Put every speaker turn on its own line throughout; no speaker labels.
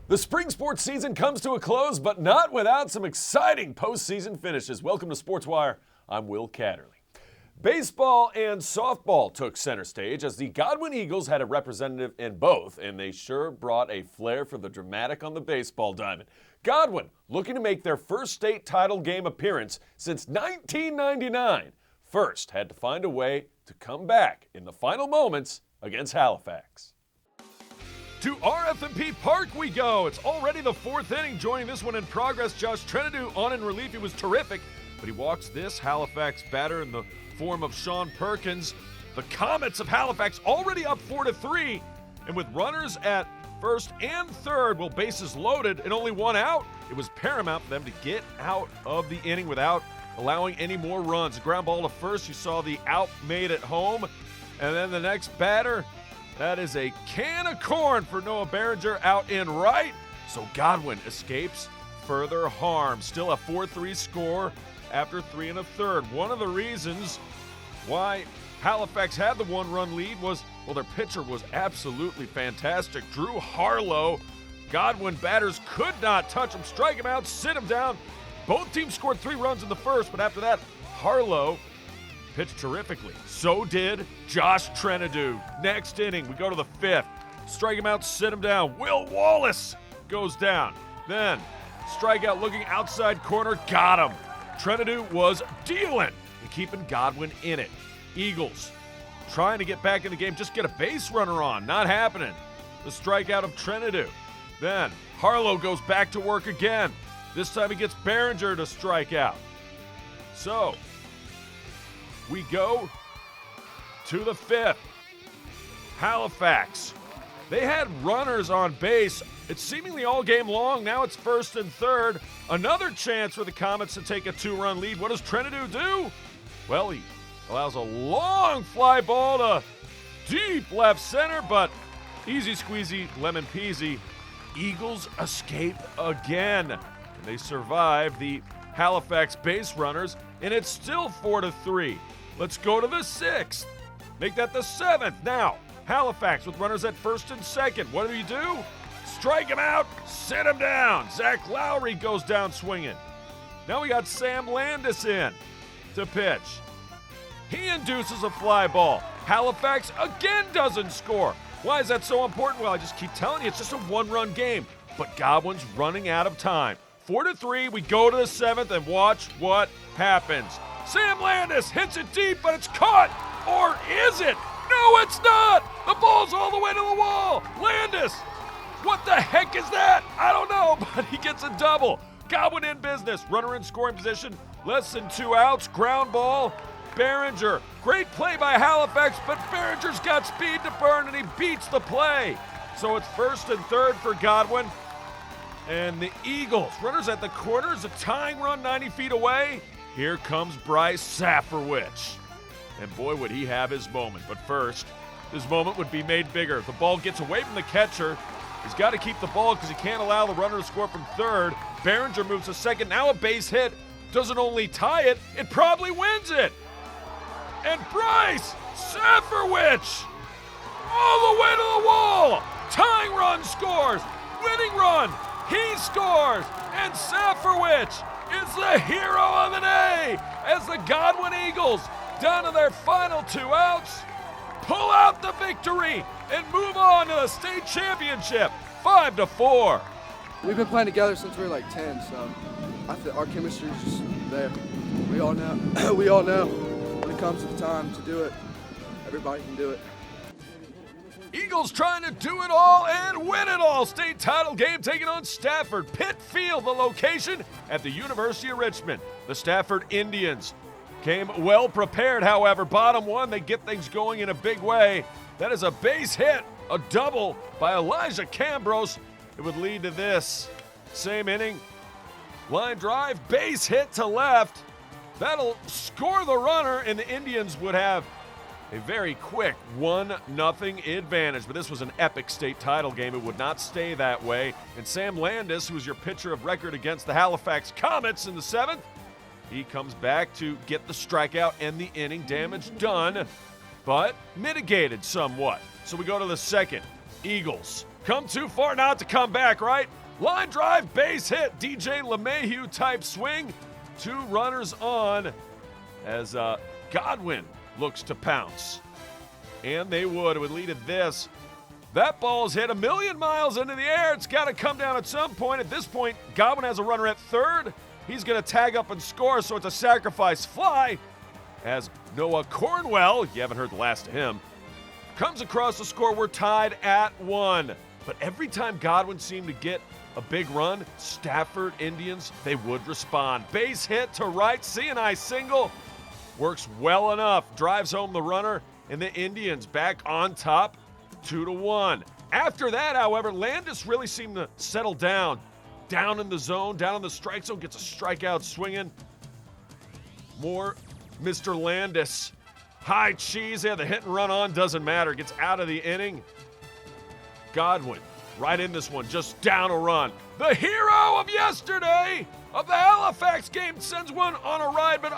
The spring sports season comes to a close, but not without some exciting postseason finishes. Welcome to SportsWire. I'm Will Catterley. Baseball and softball took center stage as the Godwin Eagles had a representative in both, and they sure brought a flair for the dramatic on the baseball diamond. Godwin looking to make their first state title game appearance since 1999. First, had to find a way to come back in the final moments against Halifax. To RF&P Park we go. It's already the fourth inning. Joining this one in progress, Josh Trenadu on in relief. He was terrific, but he walks this Halifax batter in the form of Sean Perkins. The Comets of Halifax already up 4-3, and with runners at first and third, well, bases loaded and only one out, it was paramount for them to get out of the inning without allowing any more runs. A ground ball to first. You saw the out made at home, and then the next batter, that is a can of corn for Noah Behringer out in right. So Godwin escapes further harm. Still a 4-3 score after 3 1/3. One of the reasons why Halifax had the one-run lead was, well, their pitcher was absolutely fantastic. Drew Harlow. Godwin batters could not touch him, strike him out, sit him down. Both teams scored 3 runs in the first, but after that, Harlow pitched terrifically. So did Josh Trenadu. Next inning, we go to the 5th. Strike him out, sit him down. Will Wallace goes down. Then, strikeout looking outside corner, got him. Trenadu was dealing and keeping Godwin in it. Eagles trying to get back in the game, just get a base runner on. Not happening. The strikeout of Trenadu. Then, Harlow goes back to work again. This time he gets Behringer to strike out. So, we go to the 5th. Halifax. They had runners on base. It's seemingly all game long. Now it's first and third. Another chance for the Comets to take a 2-run lead. What does Trenadu do? Well, he allows a long fly ball to deep left center, but easy squeezy, lemon peasy. Eagles escape again. And they survive the Halifax base runners, and it's still 4-3. Let's go to the 6th. Make that the 7th. Now, Halifax with runners at first and second. What do? Strike him out, sit him down. Zach Lowry goes down swinging. Now we got Sam Landis in to pitch. He induces a fly ball. Halifax again doesn't score. Why is that so important? Well, I just keep telling you, it's just a one-run game. But Godwin's running out of time. 4-3, we go to the 7th and watch what happens. Sam Landis hits it deep, but it's caught. Or is it? No, it's not. The ball's all the way to the wall. Landis, what the heck is that? I don't know, but he gets a double. Godwin in business. Runner in scoring position. Less than 2 outs. Ground ball. Behringer. Great play by Halifax, but Behringer's got speed to burn, and he beats the play. So it's first and third for Godwin. And the Eagles, runners at the corners, a tying run 90 feet away. Here comes Bryce Safferwich. And boy, would he have his moment. But first, his moment would be made bigger. The ball gets away from the catcher. He's got to keep the ball because he can't allow the runner to score from third. Behringer moves to second. Now a base hit. Doesn't only tie it, it probably wins it. And Bryce Safferwich, all the way to the wall. Tying run scores. Winning run. He scores. And Safferwich is the hero of the day as the Godwin Eagles, down to their final 2 outs, pull out the victory and move on to the state championship, 5-4.
We've been playing together since we were like 10, so I think our chemistry is just there. We all know. We all know when it comes to the time to do it, everybody can do it.
Eagles trying to do it all and win it all. State title game taking on Stafford. Pitt Field, the location at the University of Richmond. The Stafford Indians came well prepared, however. Bottom one, they get things going in a big way. That is a base hit, a double by Elijah Cambros. It would lead to this. Same inning, line drive, base hit to left. That'll score the runner, and the Indians would have a very quick 1-0 advantage. But this was an epic state title game. It would not stay that way. And Sam Landis, who was your pitcher of record against the Halifax Comets in the 7th, he comes back to get the strikeout and the inning damage done, but mitigated somewhat. So we go to the 2nd. Eagles Come too far not to come back, right? Line drive, base hit, DJ LeMahieu type swing. 2 runners on as Godwin looks to pounce. And they would. It would lead to this. That ball's hit a million miles into the air. It's got to come down at some point. At this point, Godwin has a runner at third. He's going to tag up and score, so it's a sacrifice fly as Noah Cornwell, you haven't heard the last of him, comes across the score. We're tied at 1. But every time Godwin seemed to get a big run, Stafford Indians, they would respond. Base hit to right, C&I single. Works well enough, drives home the runner, and the Indians back on top, 2-1. After that, however, Landis really seemed to settle down in the zone, down in the strike zone, gets a strikeout swinging. More Mr. Landis. High cheese, the hit and run on, doesn't matter, gets out of the inning. Godwin, right in this one, just down a run. The hero of yesterday of the Halifax game sends one on a ride, but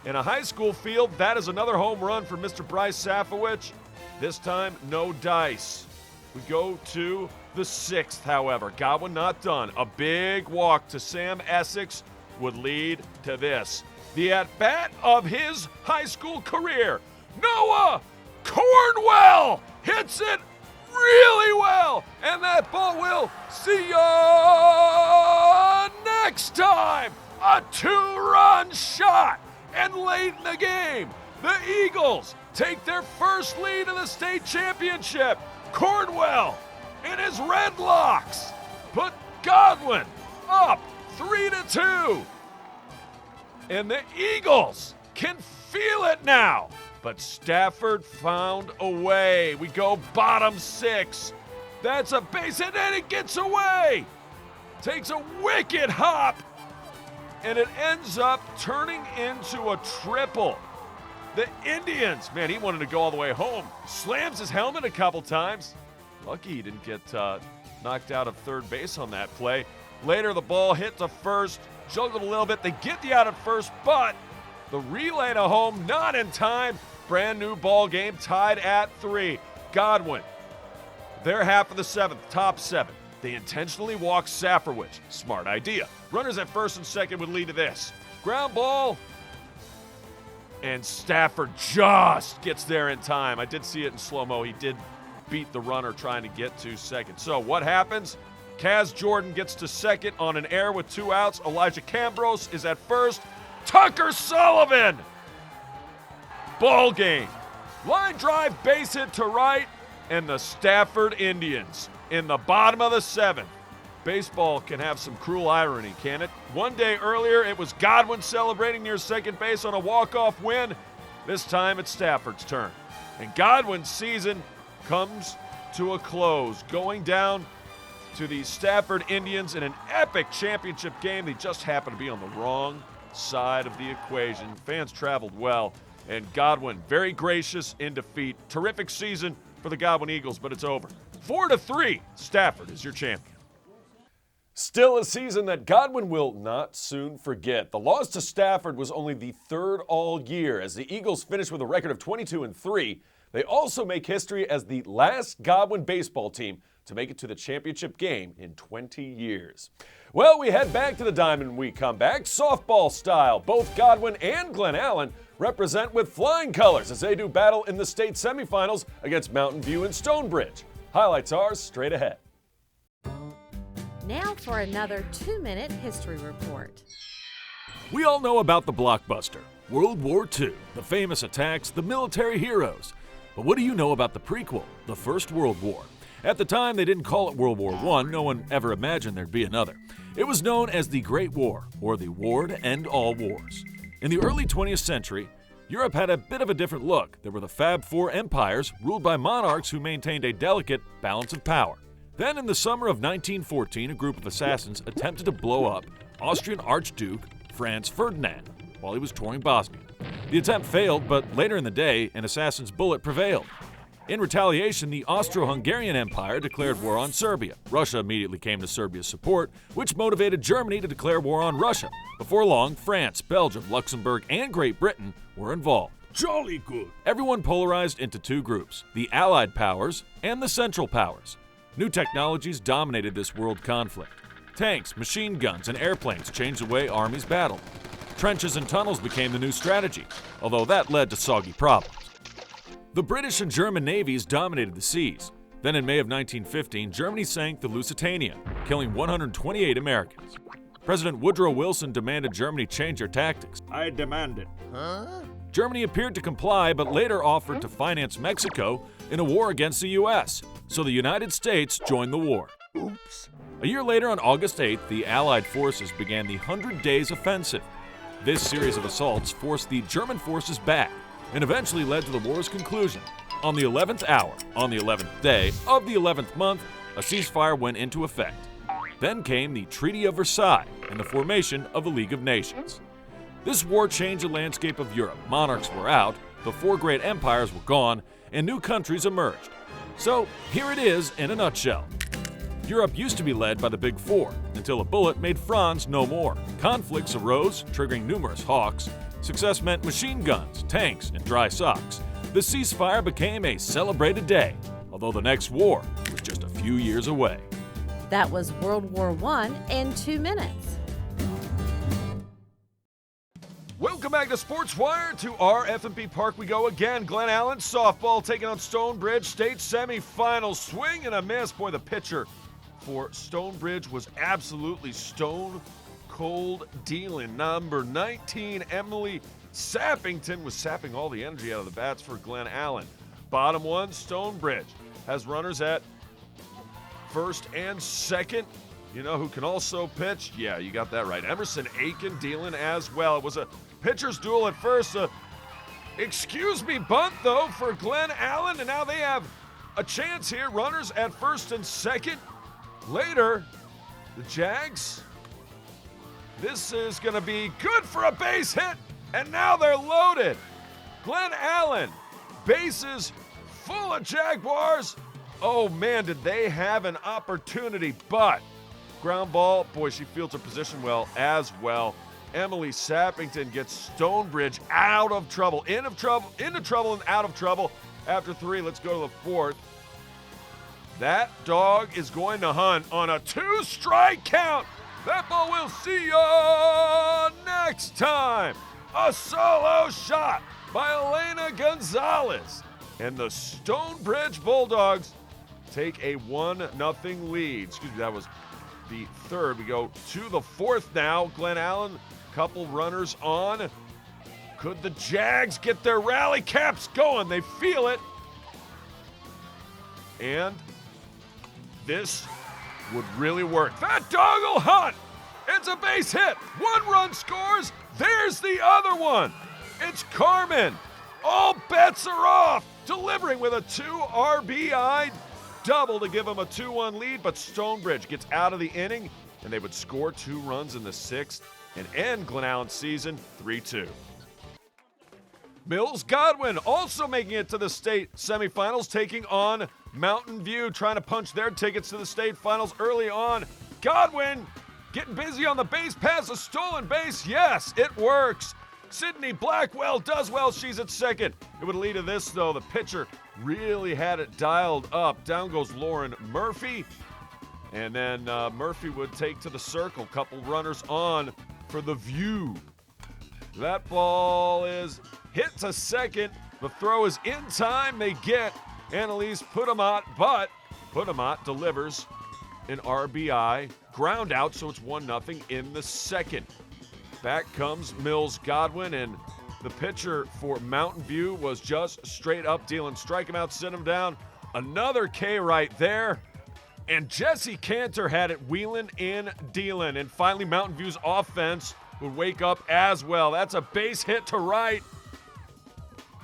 in a high school field, that is another home run for Mr. Bryce Safowicz. This time, no dice. We go to the 6th, however. Godwin not done. A big walk to Sam Essex would lead to this. The at-bat of his high school career. Noah Cornwell hits it really well, and that ball will see ya next time. A 2-run shot, and late in the game, the Eagles take their first lead in the state championship. Cornwell in his red locks put Godwin up 3-2. And the Eagles can feel it now. But Stafford found a way. We go bottom 6. That's a base hit, and it gets away. Takes a wicked hop, and it ends up turning into a triple. The Indians, man, he wanted to go all the way home. Slams his helmet a couple times. Lucky he didn't get knocked out of third base on that play. Later, the ball hit to first, juggled a little bit. They get the out at first, but the relay to home, not in time. Brand new ball game, tied at 3. Godwin, their half of the 7th, top 7. They intentionally walk Safowicz. Smart idea. Runners at first and second would lead to this. Ground ball, and Stafford just gets there in time. I did see it in slow-mo. He did beat the runner trying to get to second. So what happens? Kaz Jordan gets to second on an error with 2 outs. Elijah Cambros is at first. Tucker Sullivan! Ball game. Line drive, base hit to right, and the Stafford Indians in the bottom of the 7th. Baseball can have some cruel irony, can it? One day earlier, it was Godwin celebrating near second base on a walk-off win. This time, it's Stafford's turn. And Godwin's season comes to a close, going down to the Stafford Indians in an epic championship game. They just happened to be on the wrong side of the equation. Fans traveled well, and Godwin very gracious in defeat. Terrific season for the Godwin Eagles, but it's over. 4-3, Stafford is your champion. Still a season that Godwin will not soon forget. The loss to Stafford was only the 3rd all year, as the Eagles finished with a record of 22-3. They also make history as the last Godwin baseball team to make it to the championship game in 20 years. Well, we head back to the Diamond when we come back, softball style. Both Godwin and Glen Allen represent with flying colors as they do battle in the state semifinals against Mountain View and Stonebridge. Highlights are straight ahead.
Now for another 2-minute history report.
We all know about the blockbuster, World War II, the famous attacks, the military heroes. But what do you know about the prequel, the First World War? At the time, they didn't call it World War I. No one ever imagined there'd be another. It was known as the Great War, or the War to End All Wars. In the early 20th century, Europe had a bit of a different look. There were the Fab Four empires, ruled by monarchs who maintained a delicate balance of power. Then, in the summer of 1914, a group of assassins attempted to blow up Austrian Archduke Franz Ferdinand while he was touring Bosnia. The attempt failed, but later in the day, an assassin's bullet prevailed. In retaliation, the Austro-Hungarian Empire declared war on Serbia. Russia immediately came to Serbia's support, which motivated Germany to declare war on Russia. Before long, France, Belgium, Luxembourg, and Great Britain were involved.
Jolly good.
Everyone polarized into 2 groups, the Allied powers and the Central powers. New technologies dominated this world conflict. Tanks, machine guns, and airplanes changed the way armies battled. Trenches and tunnels became the new strategy, although that led to soggy problems. The British and German navies dominated the seas. Then in May of 1915, Germany sank the Lusitania, killing 128 Americans. President Woodrow Wilson demanded Germany change their tactics.
I demand it.
Germany appeared to comply, but later offered to finance Mexico in a war against the U.S., so the United States joined the war.
Oops.
A year later, on August 8th, the Allied forces began the 100 Days Offensive. This series of assaults forced the German forces back and eventually led to the war's conclusion. On the 11th hour, on the 11th day of the 11th month, a ceasefire went into effect. Then came the Treaty of Versailles and the formation of the League of Nations. This war changed the landscape of Europe. Monarchs were out, the four great empires were gone, and new countries emerged. So here it is in a nutshell. Europe used to be led by the Big Four, until a bullet made France no more. Conflicts arose, triggering numerous hawks. Success meant machine guns, tanks, and dry socks. The ceasefire became a celebrated day, although the next war was just a few years away.
That was World War I in 2 minutes.
Welcome back to SportsWire. To our F&P Park we go again. Glen Allen softball taking on Stonebridge State semifinals. Swing and a miss. Boy, the pitcher for Stonebridge was absolutely stone cold dealing. Number 19, Emily Sappington, was sapping all the energy out of the bats for Glen Allen. Bottom one, Stonebridge has runners at first and second. You know who can also pitch? Yeah, you got that right. Emerson Aiken dealing as well. It was a pitcher's duel at first. Excuse me, bunt, though, for Glen Allen, and now they have a chance here. Runners at first and second. Later, the Jags. This is going to be good for a base hit, and now they're loaded. Glen Allen, bases full of Jaguars. Oh, man, did they have an opportunity, but ground ball, boy, she fields her position well as well. Emily Sappington gets Stonebridge out of trouble, into trouble, and out of trouble. After 3, let's go to the 4th. That dog is going to hunt on a 2-strike count. That ball will see you next time. A solo shot by Elena Gonzalez. And the Stonebridge Bulldogs take a 1-0 lead. Excuse me, that was the 3rd. We go to the 4th now. Glen Allen, couple runners on. Could the Jags get their rally caps going? They feel it. And this would really work. That dog will hunt. It's a base hit. 1 run scores. There's the other one. It's Carmen. All bets are off. Delivering with a 2 RBI double to give them a 2-1 lead, but Stonebridge gets out of the inning, and they would score 2 runs in the 6th and end Glen Allen's season 3-2. Mills Godwin also making it to the state semifinals, taking on Mountain View, trying to punch their tickets to the state finals early on. Godwin getting busy on the base pass, a stolen base. Yes, it works. Sydney Blackwell does well. She's at second. It would lead to this, though. The pitcher really had it dialed up. Down goes Lauren Murphy. And then Murphy would take to the circle. Couple runners on for the View. That ball is hit to second. The throw is in time. They get Annalise Pudamat, but Pudamat delivers an RBI ground out, so it's 1-0 in the 2nd. Back comes Mills Godwin, and the pitcher for Mountain View was just straight up dealing. Strike him out, sit him down. Another K right there. And Jesse Cantor had it wheeling and dealing. And finally, Mountain View's offense would wake up as well. That's a base hit to right.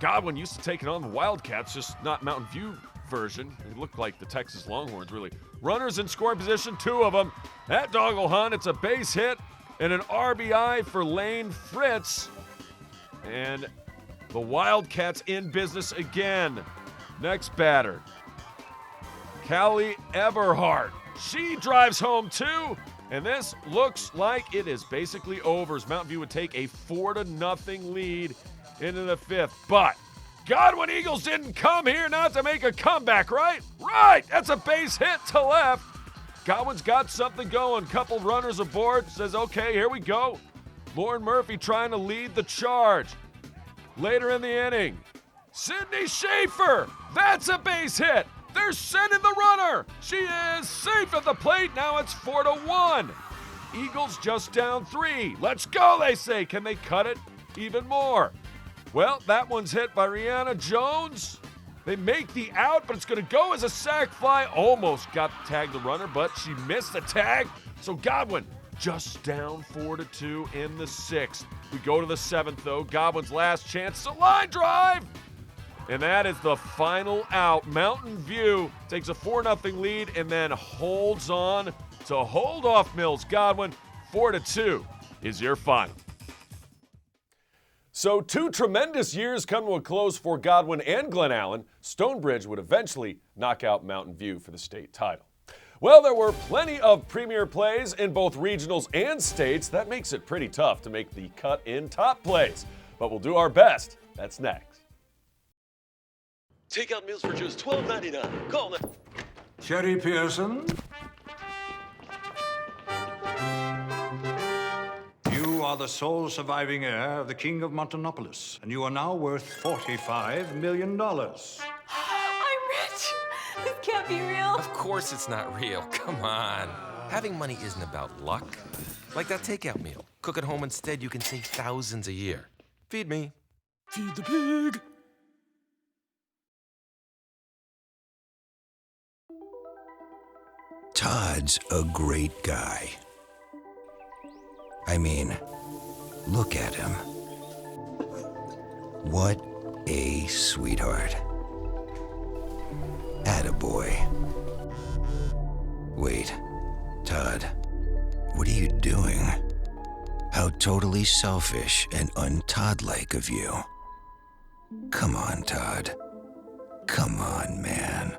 Godwin used to taking on the Wildcats, just not Mountain View version. It looked like the Texas Longhorns, really. Runners in scoring position, 2 of them. That dog will hunt. It's a base hit and an RBI for Lane Fritz. And the Wildcats in business again. Next batter, Callie Eberhardt. She drives home too. And this looks like it is basically over, as Mountain View would take a 4-0 lead into the 5th. But Godwin Eagles didn't come here not to make a comeback, right? Right! That's a base hit to left. Godwin's got something going. Couple runners aboard. Says, okay, here we go. Lauren Murphy trying to lead the charge. Later in the inning, Sydney Schaefer. That's a base hit. They're sending the runner. She is safe at the plate. Now it's 4-1. Eagles just down 3. Let's go, they say. Can they cut it even more? Well, that one's hit by Rihanna Jones. They make the out, but it's going to go as a sac fly. Almost got to tag the runner, but she missed the tag. So Godwin just down 4-2 in the 6th. We go to the 7th, though. Godwin's last chance. It's a line drive. And that is the final out. Mountain View takes a 4-0 lead and then holds on to hold off Mills. Godwin, 4-2 is your final. So 2 tremendous years come to a close for Godwin and Glen Allen. Stonebridge would eventually knock out Mountain View for the state title. Well, there were plenty of premier plays in both regionals and states. That makes it pretty tough to make the cut in top plays. But we'll do our best. That's next.
Takeout meals for just $12.99. Call now.
Sherry Pearson. You are the sole surviving heir of the King of Montanopolis, and you are now worth $45 million.
I'm rich! This can't be real.
Of course it's not real. Come on. Having money isn't about luck. Like that takeout meal. Cook at home instead, you can save thousands a year. Feed me.
Feed the pig.
Todd's a great guy. I mean, look at him. What a sweetheart. Attaboy. Wait, Todd, what are you doing? How totally selfish and un-Todd-like of you. Come on, Todd. Come on, man.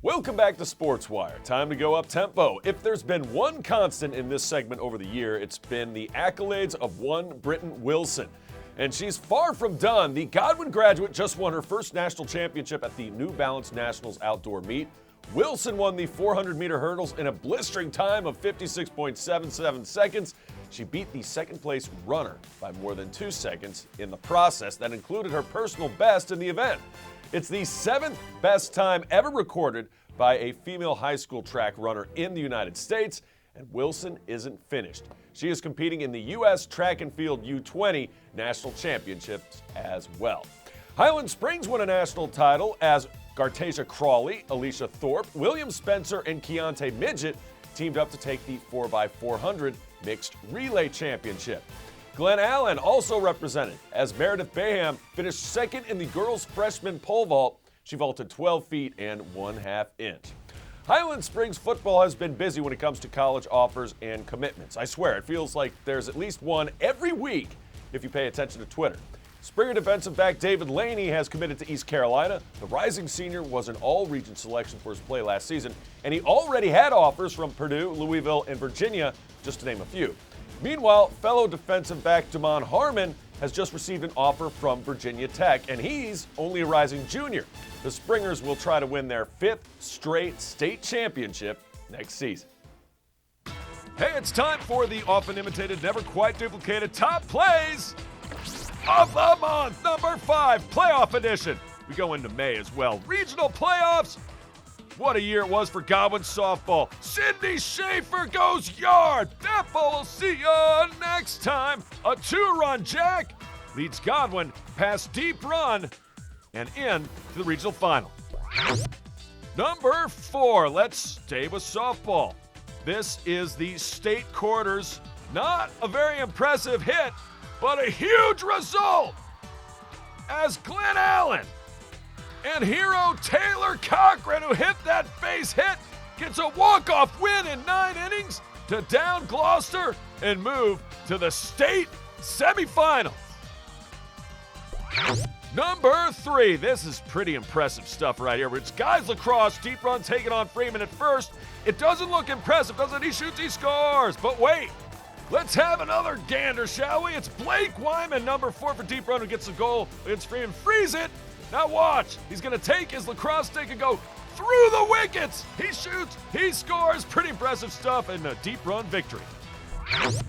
Welcome back to SportsWire. Time to go up tempo. If there's been one constant in this segment over the year, it's been the accolades of one Britton Wilson. And she's far from done. The Godwin graduate just won her first national championship at the New Balance Nationals outdoor meet. Wilson won the 400-meter hurdles in a blistering time of 56.77 seconds. She beat the second-place runner by more than 2 seconds in the process. That included her personal best in the event. It's the 7th best time ever recorded by a female high school track runner in the United States, and Wilson isn't finished. She is competing in the U.S. Track and Field U20 National Championships as well. Highland Springs won a national title as Gartasia Crawley, Alicia Thorpe, William Spencer, and Keontae Midget teamed up to take the 4x400 Mixed Relay Championship. Glen Allen also represented as Meredith Baham finished second in the girls' freshman pole vault. She vaulted 12 feet and 1/2 inch. Highland Springs football has been busy when it comes to college offers and commitments. I swear, it feels like there's at least one every week if you pay attention to Twitter. Springer defensive back David Laney has committed to East Carolina. The rising senior was an all-region selection for his play last season, and he already had offers from Purdue, Louisville, and Virginia, just to name a few. Meanwhile, fellow defensive back Damon Harmon has just received an offer from Virginia Tech, and he's only a rising junior. The Springers will try to win their 5th straight state championship next season. Hey, it's time for the often imitated, never quite duplicated top plays of the month, number 5, playoff edition. We go into May as well. Regional playoffs. What a year it was for Godwin softball. Sydney Schaefer goes yard. Defo will see you next time. A 2-run jack leads Godwin past deep run and in to the regional final. Number 4, let's stay with softball. This is the state quarters. Not a very impressive hit, but a huge result as Glen Allen and hero Taylor Cochran, who hit that base hit, gets a walk-off win in 9 innings to down Gloucester and move to the state semifinals. Number 3, this is pretty impressive stuff right here. It's guys lacrosse, deep run taking on Freeman at first. It doesn't look impressive, does it? He shoots, he scores. But wait, Let's have another gander, shall we? It's Blake Wyman, number 4 for deep run, who gets the goal against Freeman. Freeze it! Now watch. He's going to take his lacrosse stick and go through the wickets. He shoots. He scores. Pretty impressive stuff and a deep run victory.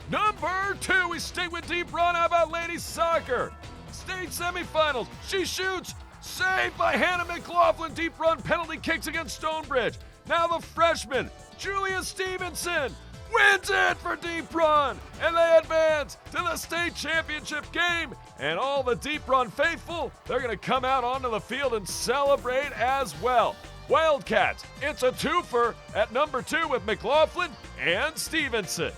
Number 2, we stay with deep run. How about ladies soccer? State semifinals. She shoots. Saved by Hannah McLaughlin. Deep run penalty kicks against Stonebridge. Now the freshman, Julia Stevenson, wins it for deep run. And they advance to the state championship game. And all the deep run faithful, they're going to come out onto the field and celebrate as well. Wildcats, it's a twofer at number 2 with McLaughlin and Stevenson.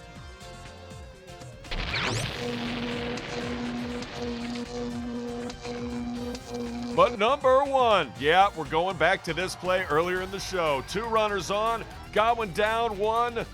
But number 1, yeah, we're going back to this play earlier in the show. 2 runners on, Godwin down 1,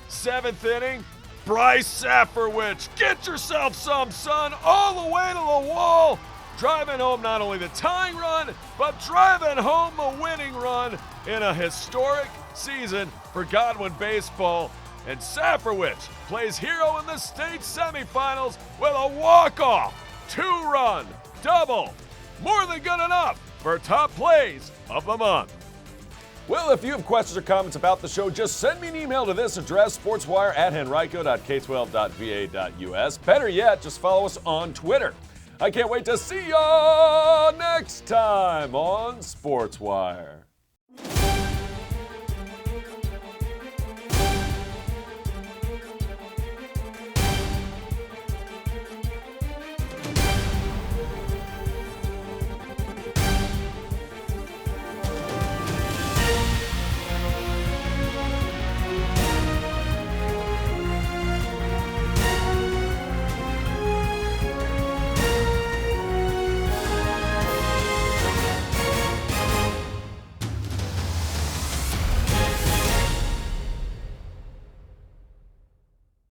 7th inning. Bryce Safferwich, get yourself some, son, all the way to the wall. Driving home not only the tying run, but driving home the winning run in a historic season for Godwin baseball. And Safferwich plays hero in the state semifinals with a walk-off 2-run double. More than good enough for top plays of the month. Well, if you have questions or comments about the show, just send me an email to this address, sportswire@henrico.ka.us. Better yet, just follow us on Twitter. I can't wait to see ya next time on Sportswire.